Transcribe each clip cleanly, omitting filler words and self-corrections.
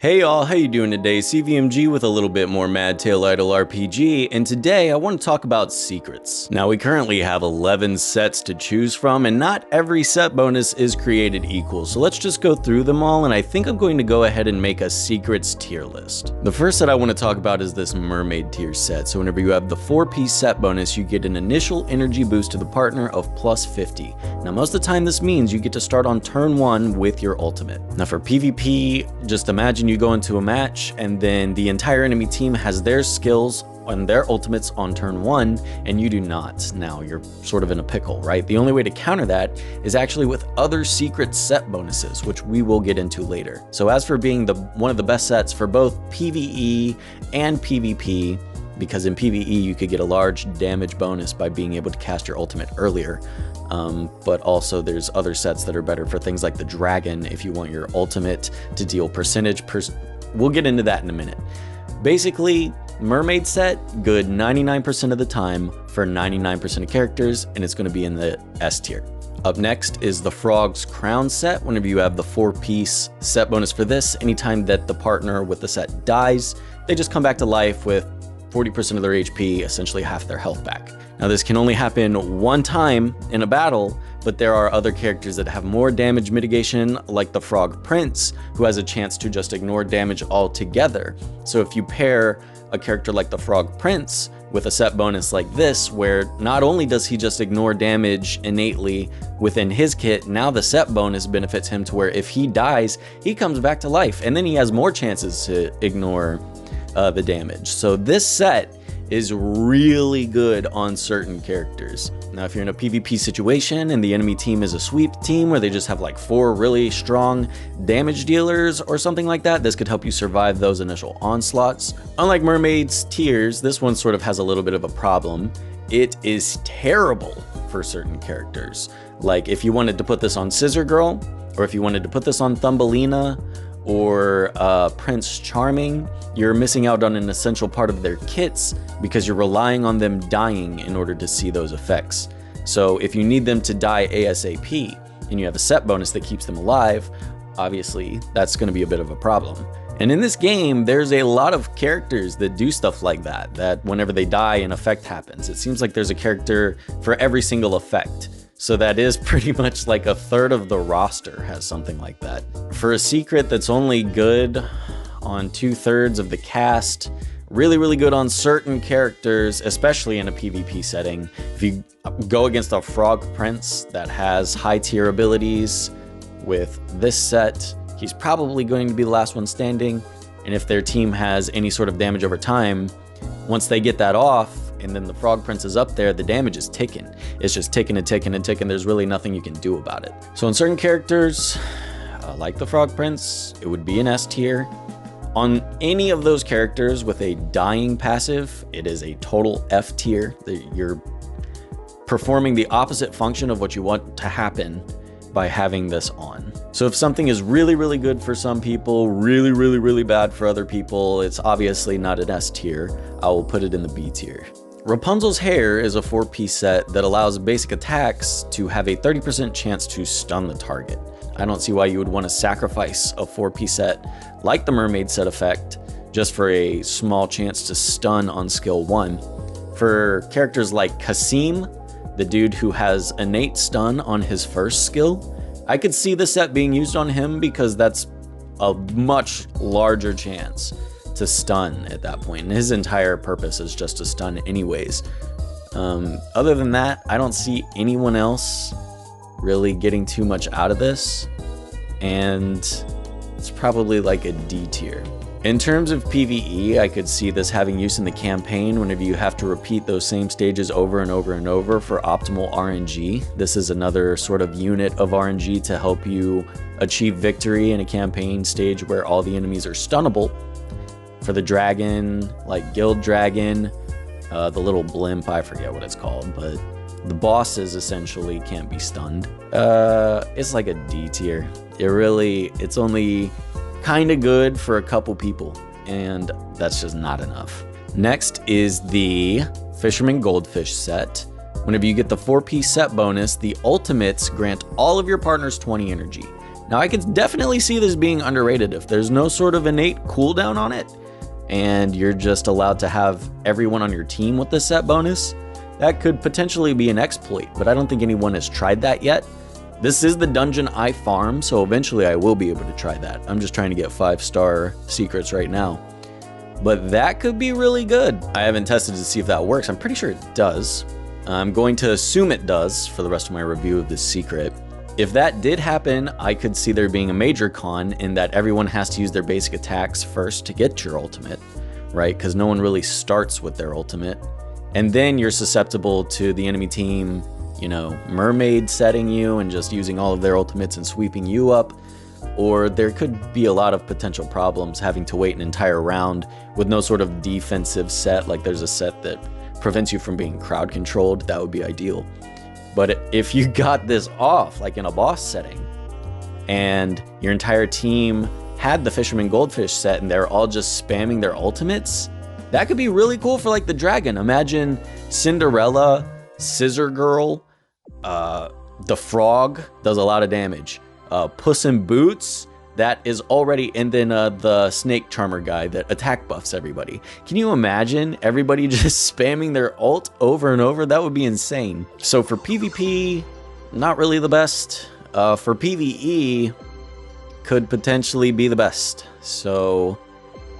Hey y'all, how you doing today? CVMG with a little bit more Mad Tail Idol RPG, and today I want to talk about secrets. Now we currently have 11 sets to choose from, and not every set bonus is created equal, so let's just go through them all, and I think I'm going to go ahead and make a secrets tier list. The first set I want to talk about is this mermaid tier set. So whenever you have the 4-piece set bonus, you get an initial energy boost to the partner of plus 50. Now most of the time this means you get to start on turn 1 with your ultimate. Now for PvP, just imagine you go into a match and then the entire enemy team has their skills and their ultimates on turn 1 and you do not. Now you're sort of in a pickle, right? The only way to counter that is actually with other secret set bonuses, which we will get into later. So as for being one of the best sets for both PvE and PvP, because in PvE you could get a large damage bonus by being able to cast your ultimate earlier, but also there's other sets that are better for things like the dragon if you want your ultimate to deal percentage. We'll get into that in a minute. Basically, mermaid set, good 99% of the time for 99% of characters, and it's going to be in the S tier. Up next is the Frog's Crown set. Whenever you have the 4-piece set bonus for this, anytime that the partner with the set dies, they just come back to life with 40% of their HP, essentially half their health back. Now this can only happen one time in a battle, but there are other characters that have more damage mitigation, like the Frog Prince, who has a chance to just ignore damage altogether. So if you pair a character like the Frog Prince with a set bonus like this, where not only does he just ignore damage innately within his kit, now the set bonus benefits him to where if he dies, he comes back to life, and then he has more chances to ignore the damage. So this set is really good on certain characters. Now if you're in a PvP situation and the enemy team is a sweep team where they just have like 4 really strong damage dealers or something like that, this could help you survive those initial onslaughts. Unlike Mermaid's tiers, this one sort of has a little bit of a problem. It is terrible for certain characters. Like if you wanted to put this on Scissor Girl, or if you wanted to put this on Thumbelina, or Prince Charming, you're missing out on an essential part of their kits because you're relying on them dying in order to see those effects. So if you need them to die ASAP and you have a set bonus that keeps them alive, obviously that's going to be a bit of a problem. And in this game, there's a lot of characters that do stuff like that, that whenever they die, an effect happens. It seems like there's a character for every single effect. So that is pretty much like a third of the roster has something like that. For a secret that's only good on 2/3 of the cast, really good on certain characters, especially in a PvP setting. If you go against a Frog Prince that has high tier abilities with this set, he's probably going to be the last one standing. And if their team has any sort of damage over time, once they get that off, and then the Frog Prince is up there, the damage is ticking. It's just ticking and ticking and ticking. There's really nothing you can do about it. So on certain characters, like the Frog Prince, it would be an S tier. On any of those characters with a dying passive, it is a total F tier. You're performing the opposite function of what you want to happen by having this on. So if something is really good for some people, really bad for other people, it's obviously not an S tier. I will put it in the B tier. Rapunzel's Hair is a 4-piece set that allows basic attacks to have a 30% chance to stun the target. I don't see why you would want to sacrifice a 4-piece set like the Mermaid set effect just for a small chance to stun on skill 1. For characters like Kasim, the dude who has innate stun on his first skill, I could see the set being used on him because that's a much larger chance to stun at that point, and his entire purpose is just to stun anyways. Other than that, I don't see anyone else really getting too much out of this, and it's probably like a D tier. In terms of PvE, I could see this having use in the campaign whenever you have to repeat those same stages over and over for optimal RNG. This is another sort of unit of RNG to help you achieve victory in a campaign stage where all the enemies are stunnable. For the dragon, like Guild Dragon, the little blimp, I forget what it's called, but the bosses essentially can't be stunned. It's like a D tier. It's only kind of good for a couple people, and that's just not enough. Next is the Fisherman Goldfish set. Whenever you get the 4-piece set bonus, the ultimates grant all of your partners 20 energy. Now I can definitely see this being underrated if there's no sort of innate cooldown on it, and you're just allowed to have everyone on your team with the set bonus. That could potentially be an exploit, but I don't think anyone has tried that yet. This is the dungeon I farm, so eventually I will be able to try that. I'm just trying to get 5-star secrets right now. But that could be really good. I haven't tested to see if that works. I'm pretty sure it does. I'm going to assume it does for the rest of my review of this secret. If that did happen, I could see there being a major con in that everyone has to use their basic attacks first to get your ultimate, right? Because no one really starts with their ultimate. And then you're susceptible to the enemy team, you know, mermaid setting you and just using all of their ultimates and sweeping you up. Or there could be a lot of potential problems having to wait an entire round with no sort of defensive set, like there's a set that prevents you from being crowd controlled. That would be ideal. But if you got this off, like in a boss setting, and your entire team had the Fisherman Goldfish set and they're all just spamming their ultimates, that could be really cool for like the dragon. Imagine Cinderella, Scissor Girl, the frog does a lot of damage. Puss in Boots, that is already, and then the Snake Charmer guy that attack buffs everybody. Can you imagine everybody just spamming their ult over and over? That would be insane. So for PvP, not really the best. For PvE, could potentially be the best. So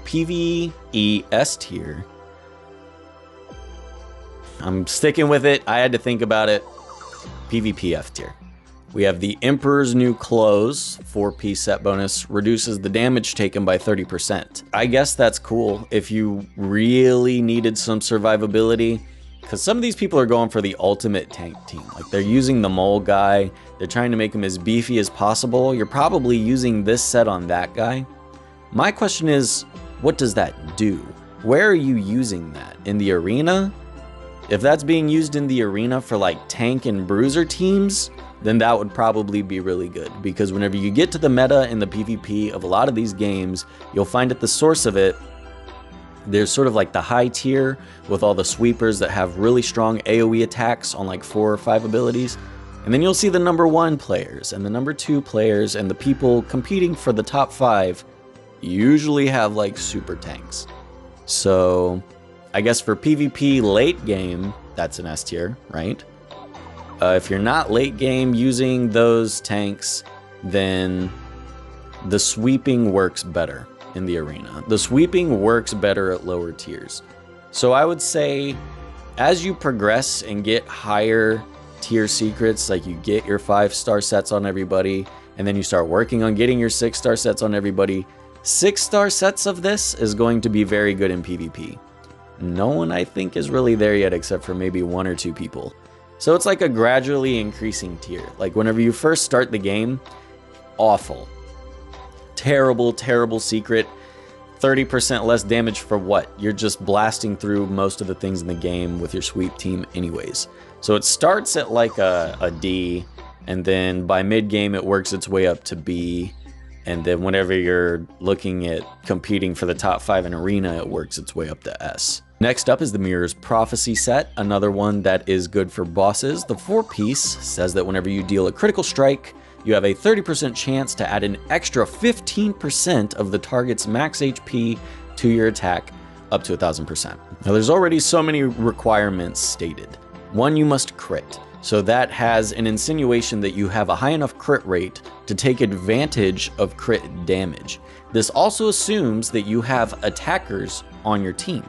PvE S tier. I'm sticking with it. I had to think about it. PvP F tier. We have the Emperor's New Clothes, 4-piece set bonus, reduces the damage taken by 30%. I guess that's cool if you really needed some survivability, because some of these people are going for the ultimate tank team. Like they're using the mole guy, they're trying to make him as beefy as possible. You're probably using this set on that guy. My question is, what does that do? Where are you using that? In the arena? If that's being used in the arena for like tank and bruiser teams, then that would probably be really good, because whenever you get to the meta in the PvP of a lot of these games, you'll find at the source of it, there's sort of like the high tier with all the sweepers that have really strong AoE attacks on like 4 or 5 abilities, and then you'll see the number 1 players and the number 2 players and the people competing for the top 5 usually have like super tanks. So I guess for PvP late game, that's an S tier, right? If you're not late game using those tanks, then the sweeping works better in the arena. The sweeping works better at lower tiers. So I would say as you progress and get higher tier secrets, like you get your 5-star sets on everybody, and then you start working on getting your 6-star sets on everybody, 6-star sets of this is going to be very good in PvP. No one, I think, is really there yet except for maybe 1 or 2 people. So it's like a gradually increasing tier. Like whenever you first start the game, awful. Terrible, terrible secret. 30% less damage for what? You're just blasting through most of the things in the game with your sweep team anyways. So it starts at like a D, and then by mid-game it works its way up to B, and then whenever you're looking at competing for the top 5 in arena, it works its way up to S. Next up is the Mirror's Prophecy set, another one that is good for bosses. The 4-piece says that whenever you deal a critical strike, you have a 30% chance to add an extra 15% of the target's max HP to your attack, up to 1000%. Now there's already so many requirements stated. 1, you must crit. So that has an insinuation that you have a high enough crit rate to take advantage of crit damage. This also assumes that you have attackers on your team.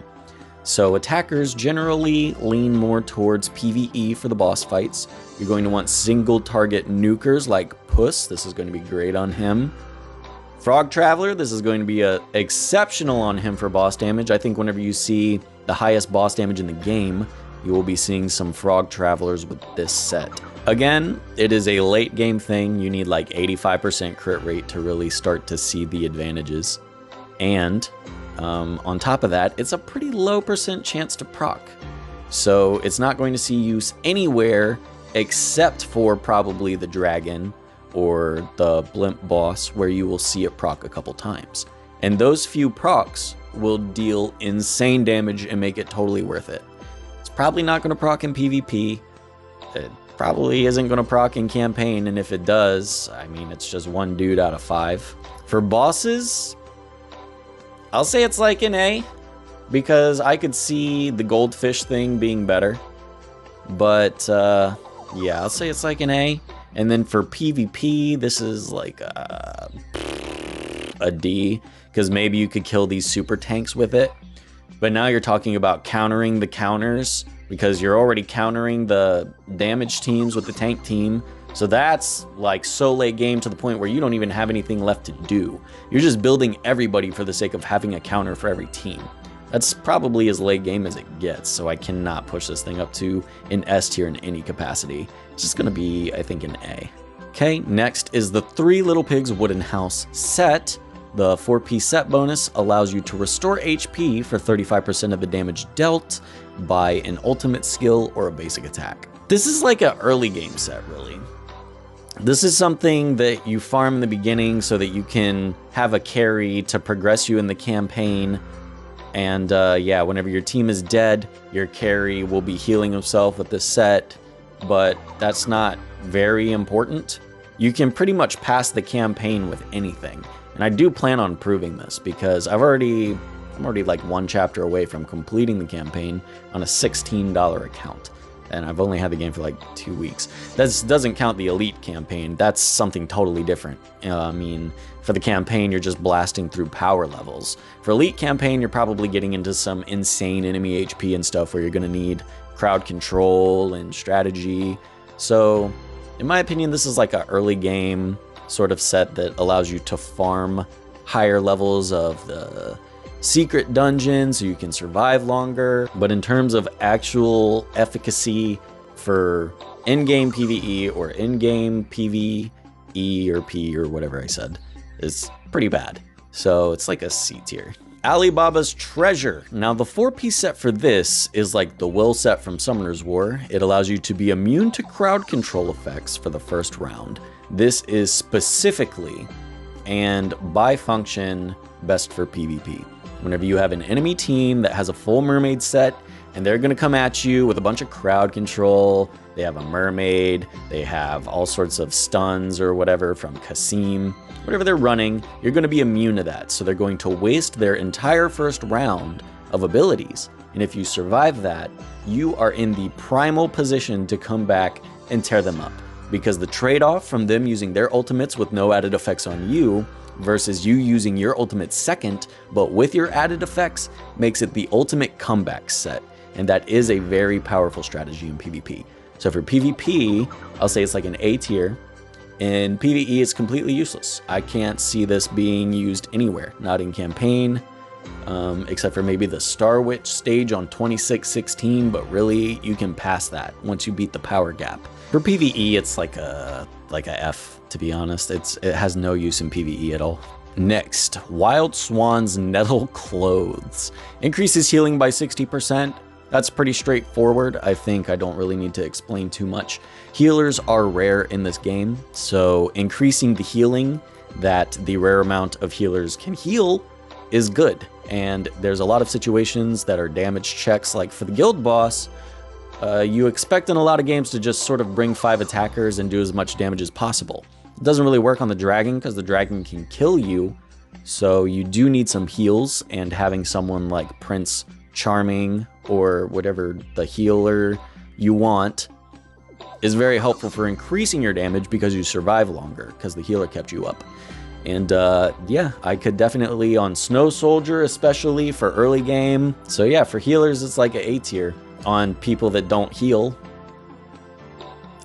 So attackers generally lean more towards PvE for the boss fights. You're going to want single target nukers like Puss. This is going to be great on him. Frog Traveler, this is going to be exceptional on him for boss damage. I think whenever you see the highest boss damage in the game, you will be seeing some Frog Travelers with this set. Again, it is a late game thing. You need like 85% crit rate to really start to see the advantages. And on top of that, it's a pretty low percent chance to proc. So it's not going to see use anywhere except for probably the dragon or the blimp boss, where you will see it proc a couple times. And those few procs will deal insane damage and make it totally worth it. It's probably not going to proc in PvP. Probably isn't going to proc in campaign, and if it does, I mean, it's just 1 dude out of 5. For bosses, I'll say it's like an A, because I could see the goldfish thing being better. But, yeah, I'll say it's like an A. And then for PvP, this is like a D, because maybe you could kill these super tanks with it. But now you're talking about countering the counters, because you're already countering the damage teams with the tank team. So that's like so late game to the point where you don't even have anything left to do. You're just building everybody for the sake of having a counter for every team. That's probably as late game as it gets, so I cannot push this thing up to an S tier in any capacity. It's just gonna be, I think, an A. Okay, next is the Three Little Pigs Wooden House set. The 4-piece set bonus allows you to restore HP for 35% of the damage dealt by an ultimate skill or a basic attack. This is like an early game set, really. This is something that you farm in the beginning so that you can have a carry to progress you in the campaign. And yeah, whenever your team is dead, your carry will be healing himself with this set, but that's not very important. You can pretty much pass the campaign with anything. And I do plan on proving this because I'm already like 1 chapter away from completing the campaign on a $16 account. And I've only had the game for like 2 weeks. This doesn't count the Elite campaign. That's something totally different. I mean, for the campaign, you're just blasting through power levels. For Elite campaign, you're probably getting into some insane enemy HP and stuff where you're going to need crowd control and strategy. So, in my opinion, this is like an early game sort of set that allows you to farm higher levels of the secret dungeon so you can survive longer. But in terms of actual efficacy for in-game PvE or in-game PvE or P or whatever I said, is pretty bad. So it's like a C tier. Alibaba's Treasure. Now the 4-piece set for this is like the Will set from Summoner's War. It allows you to be immune to crowd control effects for the first round. This is specifically and by function best for PvP. Whenever you have an enemy team that has a full mermaid set and they're gonna come at you with a bunch of crowd control, they have a mermaid, they have all sorts of stuns or whatever from Kasim, whatever they're running, you're gonna be immune to that. So they're going to waste their entire first round of abilities. And if you survive that, you are in the primal position to come back and tear them up. Because the trade-off from them using their ultimates with no added effects on you versus you using your ultimate second, but with your added effects, makes it the ultimate comeback set. And that is a very powerful strategy in PvP. So for PvP, I'll say it's like an A tier. In PvE, it's completely useless. I can't see this being used anywhere, not in campaign, except for maybe the Star Witch stage on 2616, but really, you can pass that once you beat the power gap. For PvE, it's like a F, to be honest. It has no use in PvE at all. Next, Wild Swan's Nettle Clothes. Increases healing by 60%. That's pretty straightforward. I think I don't really need to explain too much. Healers are rare in this game, so increasing the healing that the rare amount of healers can heal is good. And there's a lot of situations that are damage checks, like for the guild boss, you expect in a lot of games to just sort of bring 5 attackers and do as much damage as possible. It doesn't really work on the dragon because the dragon can kill you, so you do need some heals, and having someone like Prince Charming or whatever the healer you want is very helpful for increasing your damage because you survive longer because the healer kept you up. And yeah, I could definitely on Snow Soldier, especially for early game. So yeah, for healers, it's like an A tier. On people that don't heal,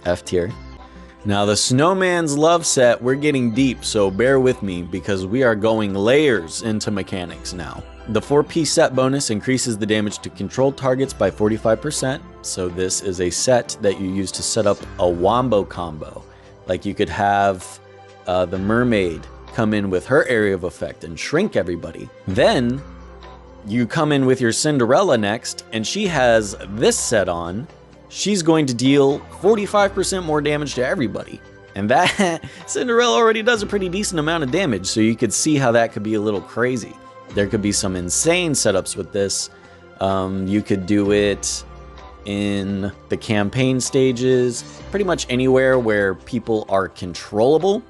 F tier. Now the Snowman's Love set, we're getting deep, so bear with me because we are going layers into mechanics now. The 4-piece set bonus increases the damage to controlled targets by 45%. So this is a set that you use to set up a wombo combo. Like you could have the mermaid come in with her area of effect and shrink everybody. Then you come in with your Cinderella next, and she has this set on. She's going to deal 45% more damage to everybody. And that, Cinderella already does a pretty decent amount of damage, so you could see how that could be a little crazy. There could be some insane setups with this. You could do it in the campaign stages, pretty much anywhere where people are controllable.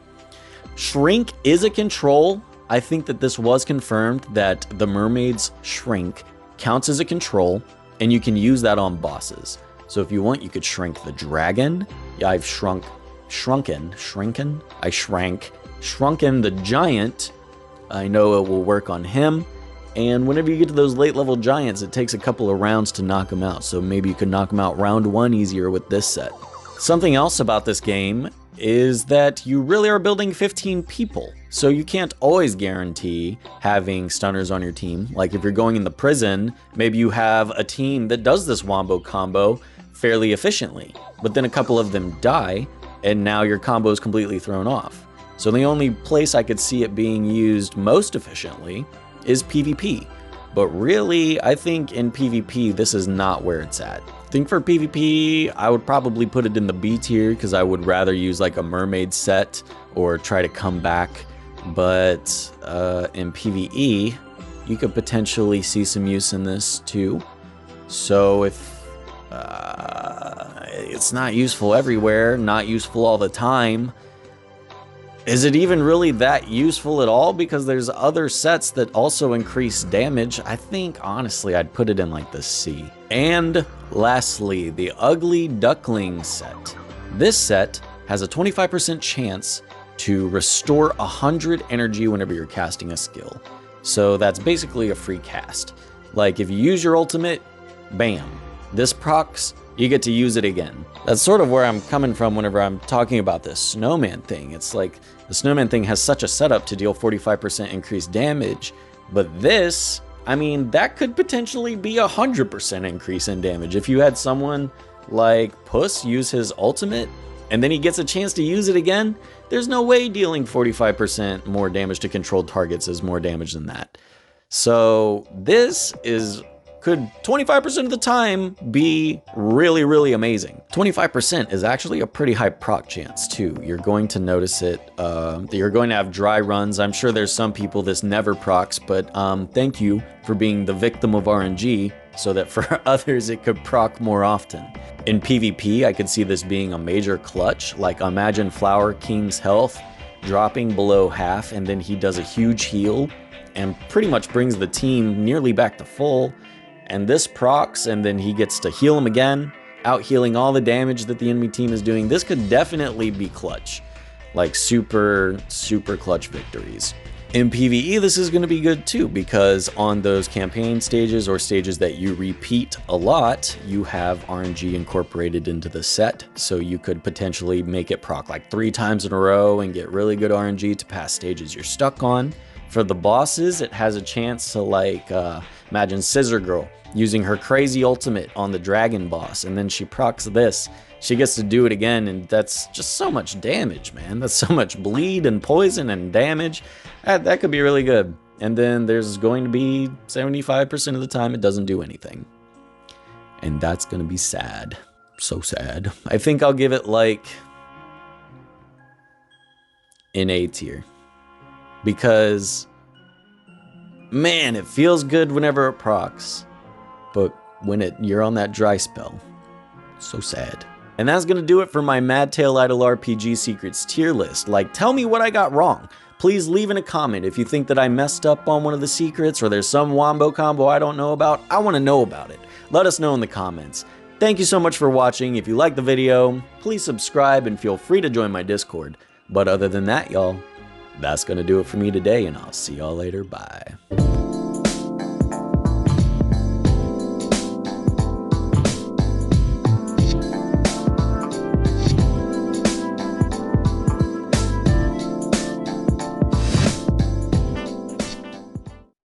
Shrink is a control. I think that this was confirmed that the mermaid's shrink counts as a control, and you can use that on bosses. So if you want, you could shrink the dragon. Yeah, I've shrunken the giant. I know it will work on him. And whenever you get to those late level giants, it takes a couple of rounds to knock them out. So maybe you could knock them out round 1 easier with this set. Something else about this game is that you really are building 15 people. So you can't always guarantee having stunners on your team. Like if you're going in the prison, maybe you have a team that does this wombo combo fairly efficiently, but then a couple of them die and now your combo is completely thrown off. So the only place I could see it being used most efficiently is PvP. But really, I think in PvP, this is not where it's at. I think for PvP, I would probably put it in the B tier because I would rather use like a mermaid set or try to come back. But in PvE, you could potentially see some use in this too. So if it's not useful everywhere, not useful all the time, is it even really that useful at all? Because there's other sets that also increase damage. I think, honestly, I'd put it in like the C. And lastly, the Ugly Duckling set. This set has a 25% chance to restore 100 energy whenever you're casting a skill. So that's basically a free cast. Like if you use your ultimate, bam, this procs, you get to use it again. That's sort of where I'm coming from whenever I'm talking about this snowman thing. It's like the snowman thing has such a setup to deal 45% increased damage, but this, I mean, that could potentially be 100% increase in damage. If you had someone like Puss use his ultimate and then he gets a chance to use it again, there's no way dealing 45% more damage to controlled targets is more damage than that. So this could 25% of the time be really, really amazing. 25% is actually a pretty high proc chance too. You're going to notice it. You're going to have dry runs. I'm sure there's some people this never procs, but thank you for being the victim of RNG so that for others it could proc more often. In PvP, I could see this being a major clutch. Like imagine Flower King's health dropping below half and then he does a huge heal and pretty much brings the team nearly back to full. And this procs, and then he gets to heal him again, out healing all the damage that the enemy team is doing. This could definitely be clutch, like super, super clutch victories. In PvE, this is going to be good too, because on those campaign stages or stages that you repeat a lot, you have RNG incorporated into the set. So you could potentially make it proc like 3 times in a row and get really good RNG to pass stages you're stuck on. For the bosses, it has a chance to like, imagine Scissor Girl using her crazy ultimate on the dragon boss, and then she procs this. She gets to do it again, and that's just so much damage, man. That's so much bleed and poison and damage. That could be really good. And then there's going to be 75% of the time it doesn't do anything. And that's going to be sad. So sad. I think I'll give it like an A tier. Because, man, it feels good whenever it procs. But when you're on that dry spell, so sad. And that's gonna do it for my Mad Tail Idol RPG Secrets tier list. Like, tell me what I got wrong. Please leave in a comment if you think that I messed up on one of the secrets or there's some wombo combo I don't know about. I wanna know about it. Let us know in the comments. Thank you so much for watching. If you liked the video, please subscribe and feel free to join my Discord. But other than that, y'all, that's gonna do it for me today, and I'll see y'all later. Bye.